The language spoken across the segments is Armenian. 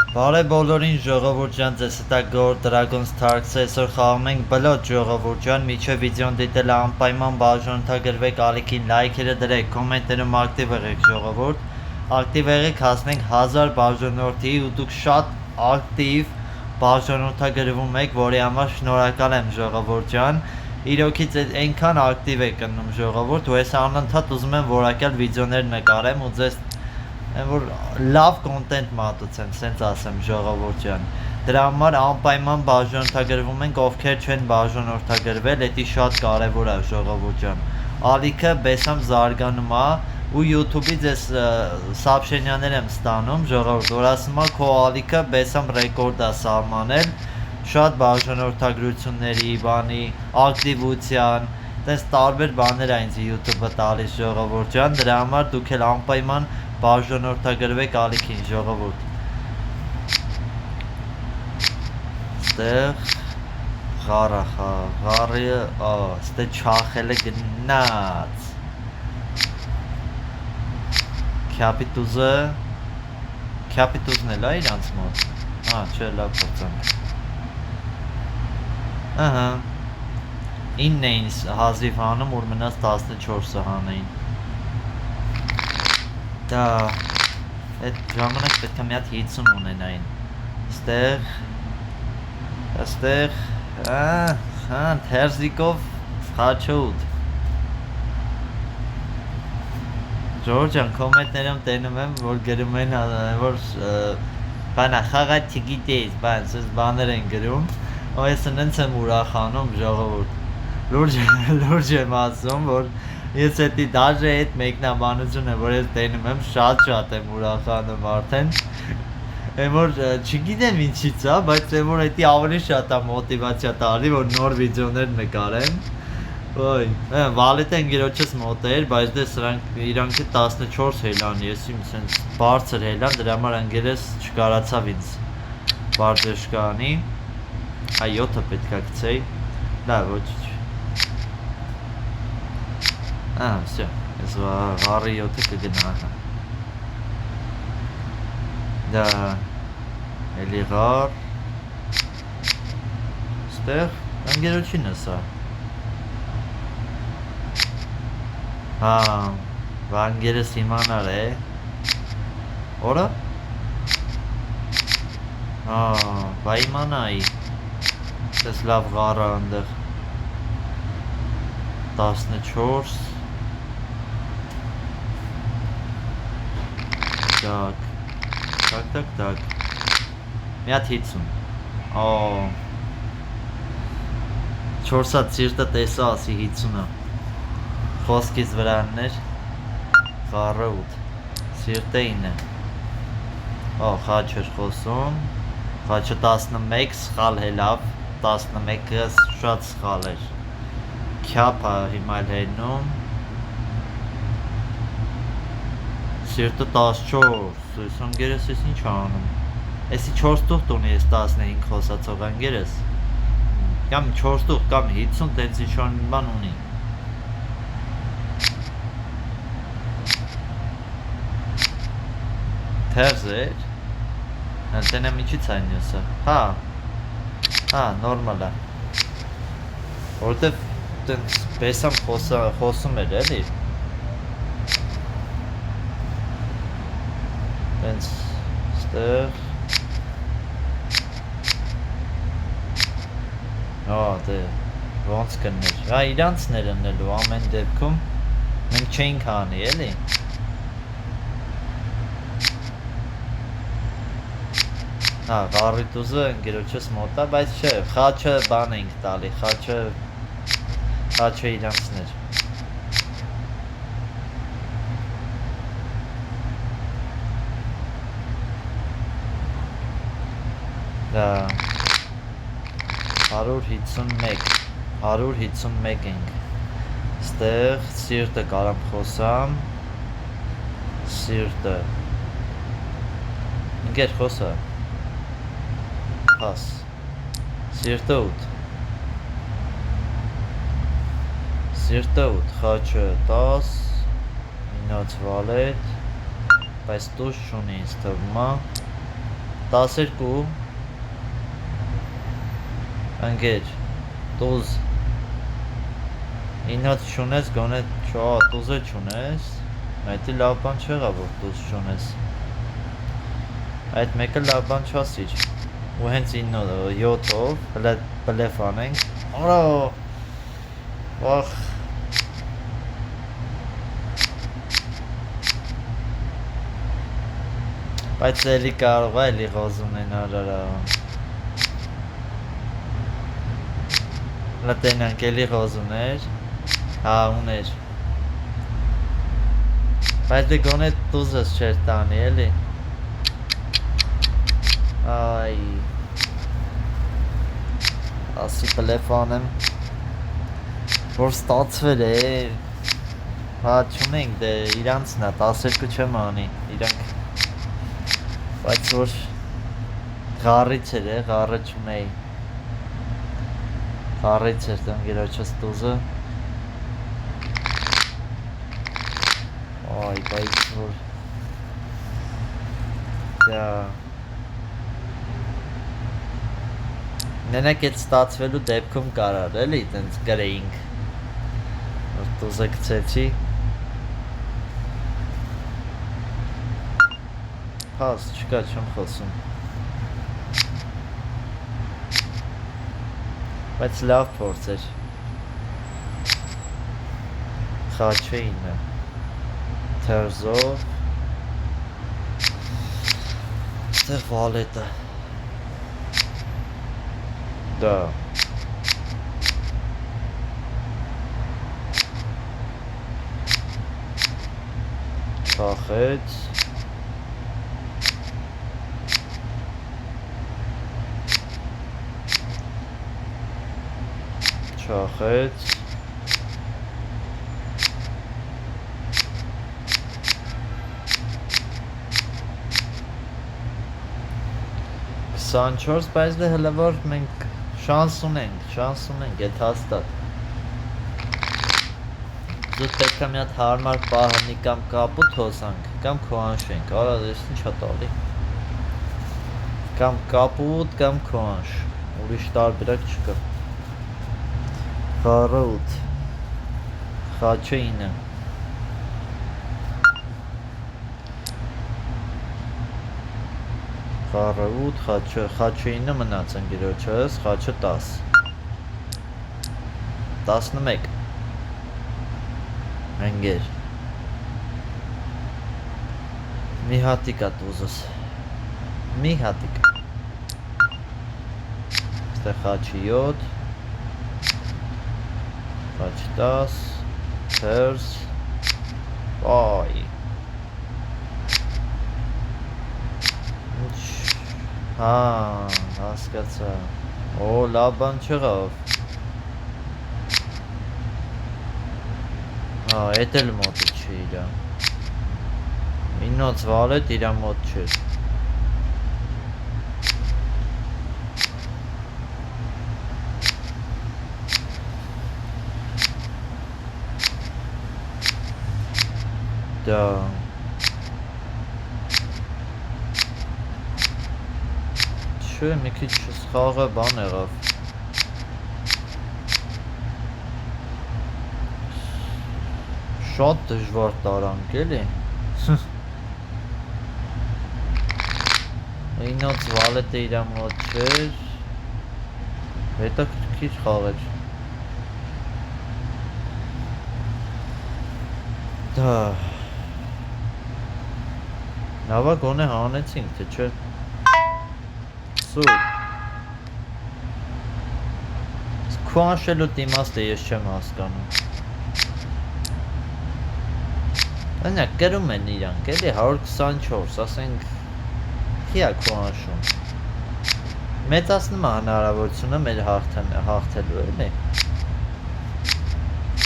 Բարև բոլորին ժողովուրդ ջան, ձեզ հետ է Gore Dragon's Tarks, այսօր խաղում ենք բլոտ ժողովուրդ ջան, միջև վիդեոն դիտել անպայման բաժանորդագրվեք, ալիքին լայքերը դրեք, կոմենտներում ակտիվ եղեք ժողովուրդ, ակտիվ եղեք, հասնենք 1000 բաժանորդի ու դուք շատ ակտիվ բաժանորդագրվում եք, որի համար շնորհակալ եմ ժողովուրդ ջան, իրոքից այնքան ակտիվ եք ըննում ժողովուրդ, ու ես անընդհատ ուզում եմ որակյալ վիդեոներ նկարեմ ու ձեզ որ լավ կոնտենտ մատուցեմ, սենց ասեմ ժողովուրդ ջան, դրա համար անպայման բաժանորդագրվում ենք, ովքեր չեն բաժանորդագրվել, դա շատ կարևոր է ժողովուրդ ջան, ալիքը բեսամ զարգանում է ու YouTube-ից ես սաբշենյաներ եմ ստանում ժողովուրդ, որ ասում է քո ալիքը բեսամ ռեկորդ է սահմանել, շատ բաժանորդագրությունների, բանի, ակտիվության, տես տարբեր բաներ է ինձ YouTube-ը տալիս ժողովուրդ ջան, դրա համար դուք էլ անպայման բաժանորդագրվեք ալիքին ժողովուրդ, ստեղ ғարը, ստեղ չախել է գնաց, քյապիտուզն էլ է իրանց մոտ, չէ լավ պրծանք, 9 էին հազիվ հանում, որ մնաց 14-ը հանեին, դա այդ ժամանակ պետք է մի հատ 50 ունենային, ստեղ, թերզիկով խաչոուտ, ժողովուրդ ջան, կոմենտներում տենում եմ, որ գրում են, որ բանա խաղա չգիտես, սենց բաներ են գրում, ու ես ընենց եմ ուրախանում ժողովուրդ, լուրջ եմ ասում, որ ես էդի դաժե այդ մեկնաբանությունը, որ ես տենում եմ, շատ եմ ուրախանում արդեն, որ չգիտեմ ինչից է, բայց որ էդի ավելի շատ է մոտիվացիա տալի, որ նոր վիդեոներ նկարեմ, վալետ ընկերոջս մոտ էր, բայց դե իրանքը 14 հելան, ես իմ սենց բարձր հելան, դրա համար ընկերես չկարացավ ինձ բարձրշկանի, 7-ը պետք է գցեի, լավ, ոչ всё, ես վարի 7-ը կգնա, դա, էլի ғար, ստեղ, ընգերոչինը սա, վանգերս իմանար է, որը, բա իմանայի, ես լավ ғարը անդեղ, 14, Так, մի հատ 50, 4 հատ սիրտը տեսա ասի 50-ը, խոսքից վրաններ, խարը 8, սիրտը 9, խաչ էր խոսում, խաչը 11 սխալ հելավ, 11-ը շատ սխալ էր, քյապը հիմա էլ հենում, սիրտը 14, ես ընգերես ես ինչ անում, եսի 4 տուղտ ունի ես 15 խոսացող ընգերես, կամ 4 տուղտ, կամ 50 տենց ինչ-որ մի բան ունի, թերզ էր, տենեմ ինչից այն յոսը, նորմալ է, որտև տենց բեսամ խոսում էր էլի, Հենց ստեղ դե ոնց կներ իրանցներ ըննելու ամեն դեպքում մենք չենք հանի էլի Ղարիտուզը ընկերոջս մոտ է, բայց չէ, խաչը բան ենք տալի, խաչը իրանցներ Դա 151 ենք Ստեղ սիրտը կարամ խոսամ Սիրտը Ընկեր խոսա Հաս Սիրտը 8 Սիրտը 8 Խաչը 10 Մինոց վալետ Բայց տուշ չունի ինձ թվում 12 ընկեր տուզ 9-ը չունես գոնե տուզը չունես այդի լավ բան չեղա որ տուզ չունես այդ մեկը լավ բան չասիր ու հենց 7-ով հլա բլեֆ անենք արա վախ բայց էլի կարող է էլի ղոզ ունենալ արա հլա տենանք էլի ղոզ ուներ հա ուներ բայց դե գոնե տուզս չեր տանի էլի այ ասի բլեֆ անեմ որ ստացվել է հա չունենք դե իրանցն է 12 չեմ անի իրանք բայց որ գարից էր գարը չունեի գարից էր դանգերոչս տուզը այ բայց որ դա նենակ այդ ստացվելու դեպքում կարար էլի տենց գրեինք որ տուզը գցեցի Փաս չկա չեմ խոսում բայց լավ փորձ էր խաչեինը թերզով ստեղ վալետը դա չախեց չախեց 24 բայց դե հələ որ մենք շանս ունենք այդ հաստատ Զուտ պետք է մի հատ հարմար պահանի կամ կապուտ հոսանք կամ քոանշենք արա դες ինչա տալի կամ կապուտ կամ քոանշ ուրիշ տարբերակ չկա Խառը 8 խաչը 9 Խառը 8 խաչը 9 մնաց ընկերոջս խաչը 10 11 ընկեր մի հատիկ է տուզս մի հատիկ ստեղ խաչի 7 խաչ 10 թերս այ հա հասկացա օ լավ բան չեղավ հա էդ էլ մոտը չի իրա ինոց վալետ իրա մոտ չէր դա Չէ, մի քիչ սխաղը բան եղավ Շատ դժվար տարանք էլի Ինոց վալետը իրա մոտ չէր հետաքրքիր խաղ էր Դա Նավա գոնե հանեցինք, թե չէ Սուր Քուանշելու դիմաստը ես չեմ հասկանում Անյակ կրում են իրանք, էլի 124, ասենք Հիա քուանշում Մեծացնում է հնարավորությունը մեր հաղթելու էլի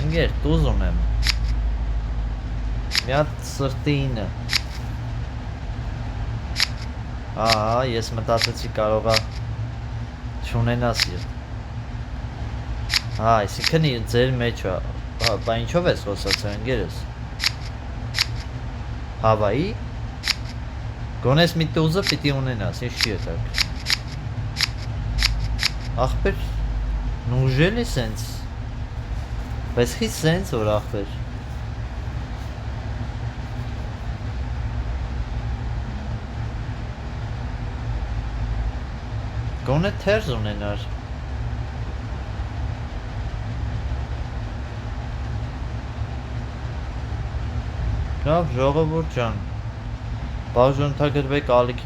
Ինգեր, տուզ ունեմ Մի հատ սրտի 9 Ահա, ես մտածեցի կարողա չունենա սիրտ Հա, այսինքն ձեր մեջ է Բա ինչով ես խոսացել ընկերս Հավայի Գոնես մի տուզը պիտի ունենաս, ինչ չի ետակ։ Ախպեր, նուժել է սենց։ Բայց խի սենց որ ախպեր։ Գոնե թերզ ունենար։ Լավ, ժողովուրդ ջան, բաժանորդագրվեք ալիքի